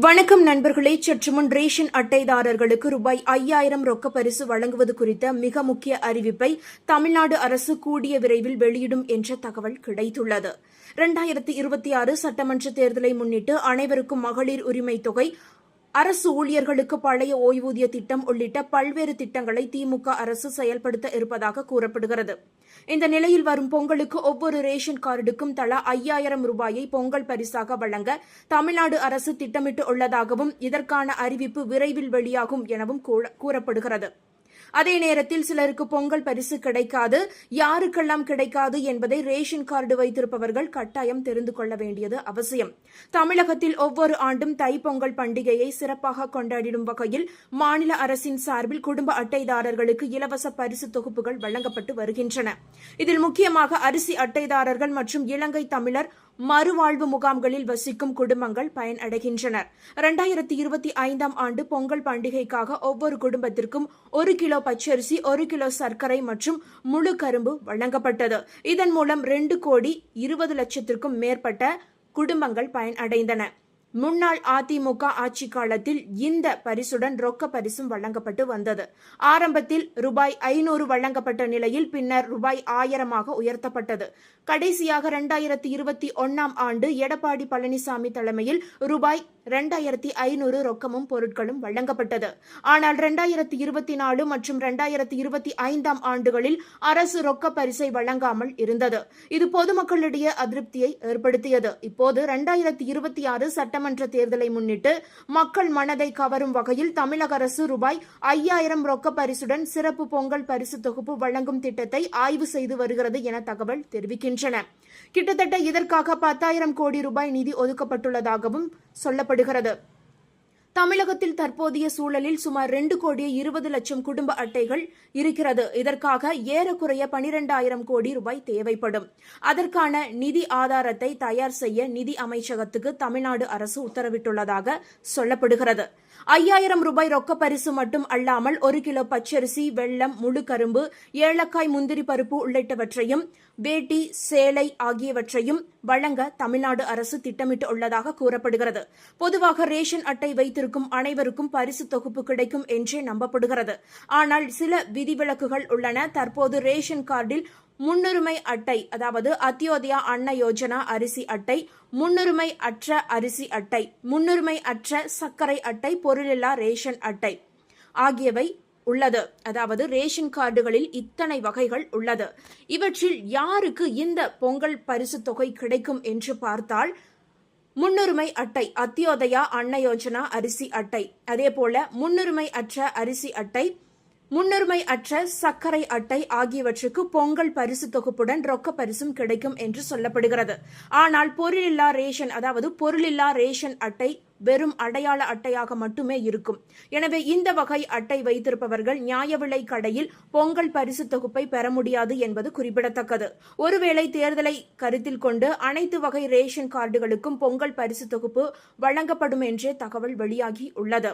வணக்கம் நண்பர்களே. சற்று முன் ரேஷன் அட்டைதாரர்களுக்கு ரூபாய் 5000 ரொக்க பரிசு வழங்குவது குறித்த மிக முக்கிய அறிவிப்பை தமிழ்நாடு அரசு கூடிய விரைவில் வெளியிடும் என்ற தகவல் கிடைத்துள்ளது. 2026 சட்டமன்ற தேர்தலை முன்னிட்டு அனைவருக்கும் மகளிர் உரிமை தொகை, அரசு ஊழியர்களுக்கு பழைய ஓய்வூதிய திட்டம் உள்ளிட்ட பல்வேறு திட்டங்களை திமுக அரசு செயல்படுத்த இருப்பதாக கூறப்படுகிறது. இந்த நிலையில் வரும் பொங்கலுக்கு ஒவ்வொரு ரேஷன் கார்டுக்கும் தலா 5000 ரூபாயை பொங்கல் பரிசாக வழங்க தமிழ்நாடு அரசு திட்டமிட்டு உள்ளதாகவும் இதற்கான அறிவிப்பு விரைவில் வெளியாகும் எனவும் கூறப்படுகிறது. அதே நேரத்தில் சிலருக்கு பொங்கல் பரிசு கிடைக்காது, யாருக்கெல்லாம் கிடைக்காது என்பதை ரேஷன் கார்டு வைத்திருப்பவர்கள் கட்டாயம் தெரிந்து கொள்ள வேண்டியது அவசியம். தமிழகத்தில் ஒவ்வொரு ஆண்டும் தைப்பொங்கல் பண்டிகையை சிறப்பாக கொண்டாடிடும் வகையில் மாநில அரசின் சார்பில் குடும்ப அட்டைதாரர்களுக்கு இலவச பரிசு தொகுப்புகள் வழங்கப்பட்டு வருகின்றன. இதில் முக்கியமாக அரிசி அட்டைதாரர்கள் மற்றும் இலங்கை தமிழர் மறுவாழ்வு முகாம்களில் வசிக்கும் குடும்பங்கள் பயனடைகின்றனர். 2025 ஆண்டு பொங்கல் பண்டிகைக்காக ஒவ்வொரு குடும்பத்திற்கும் 1 கிலோ பச்சரிசி, 1 கிலோ சர்க்கரை மற்றும் முழு கரும்பு வழங்கப்பட்டது. இதன் மூலம் 2,20,00,000க்கும் மேற்பட்ட குடும்பங்கள் பயனடைந்தன. முன்னாள் அதிமுக ஆட்சி காலத்தில் இந்த பரிசுடன் ரொக்க பரிசும் வழங்கப்பட்டு வந்தது. ஆரம்பத்தில் ரூபாய் 500 வழங்கப்பட்ட நிலையில் பின்னர் ரூபாய் 1000 உயர்த்தப்பட்டது. கடைசியாக 2021 ஆண்டு எடப்பாடி பழனிசாமி தலைமையில் ரூபாய் 2500 ரொக்கமும் பொருட்களும் வழங்கப்பட்டது. ஆனால் 2024 மற்றும் 2025 ஆண்டுகளில் அரசு ரொக்க பரிசை வழங்காமல் இருந்தது. இது பொதுமக்களிடையே அதிருப்தியை ஏற்படுத்தியது. இப்போது 2026 சட்டமன்ற தேர்தலை முன்னிட்டு மக்கள் மனதை கவரும் வகையில் தமிழக அரசு ரூபாய் 5000 ரொக்க பரிசுடன் சிறப்பு பொங்கல் பரிசு தொகுப்பு வழங்கும் திட்டத்தை ஆய்வு செய்து வருகிறது என தகவல் தெரிவிக்கின்றன. கிட்டத்தட்ட இதற்காக 10,000 கோடி ரூபாய் நிதி ஒதுக்கப்பட்டுள்ளதாகவும் சொல்லப்படுகிறது. தமிழகத்தில் தற்போதைய சூழலில் சுமார் 2,20,00,000 குடும்ப அட்டைகள் இருக்கிறது. இதற்காக ஏறக்குறைய 12,000 கோடி ரூபாய் தேவைப்படும். அதற்கான நிதி ஆதாரத்தை தயார் செய்ய நிதி அமைச்சகத்துக்கு தமிழ்நாடு அரசு உத்தரவிட்டுள்ளதாக சொல்லப்படுகிறது. 5000 ரூபாய் ரொக்க பரிசு மட்டும் அல்லாமல் 1 கிலோ பச்சரிசி, வெல்லம், முழு கரும்பு, ஏலக்காய், முந்திரி பருப்பு உள்ளிட்டவற்றையும், வேட்டி, சேலை ஆகியவற்றையும் வழங்க தமிழ்நாடு அரசு திட்டமிட்டு உள்ளதாக கூறப்படுகிறது. பொதுவாக ரேஷன் அட்டை வைத்திருக்கும் அனைவருக்கும் பரிசு தொகுப்பு கிடைக்கும் என்றே நம்பப்படுகிறது. ஆனால் சில விதிவிலக்குகள் உள்ளன. தற்போது ரேஷன் கார்டில் முன்னுரிமை அட்டை, அதாவது அத்தியோதயா அன்ன யோஜனா அரிசி அட்டை, முன்னுரிமை அற்ற அரிசி அட்டை, முன்னுரிமை அற்ற சர்க்கரை அட்டை, பொருளில்லா ரேஷன் அட்டை ஆகியவை உள்ளது. அதாவது ரேஷன் கார்டுகளில் இத்தனை வகைகள் உள்ளது. இவற்றில் யாருக்கு இந்த பொங்கல் பரிசு தொகை கிடைக்கும் என்று பார்த்தால், முன்னுரிமை அட்டை அத்தியோதயா அன்ன யோஜனா அரிசி அட்டை, அதேபோல முன்னுரிமை அற்ற அரிசி அட்டை, முன்னுரிமை அற்ற சர்க்கரை அட்டை ஆகியவற்றுக்கு பொங்கல் பரிசு தொகுப்புடன் ரொக்க பரிசும் கிடைக்கும் என்று சொல்லப்படுகிறது. ஆனால் பொருளில்லா ரேஷன், அதாவது பொருளில்லா ரேஷன் அட்டை வெறும் அடையாள அட்டையாக மட்டுமே இருக்கும். எனவே இந்த வகை அட்டை வைத்திருப்பவர்கள் நியாய விலை கடையில் பொங்கல் பரிசு தொகுப்பை பெற முடியாது என்பது குறிப்பிடத்தக்கது. ஒருவேளை தேர்தலை கருத்தில் கொண்டு அனைத்து வகை ரேஷன் கார்டுகளுக்கும் பொங்கல் பரிசு தொகுப்பு வழங்கப்படும் என்றே தகவல் வெளியாகி உள்ளது.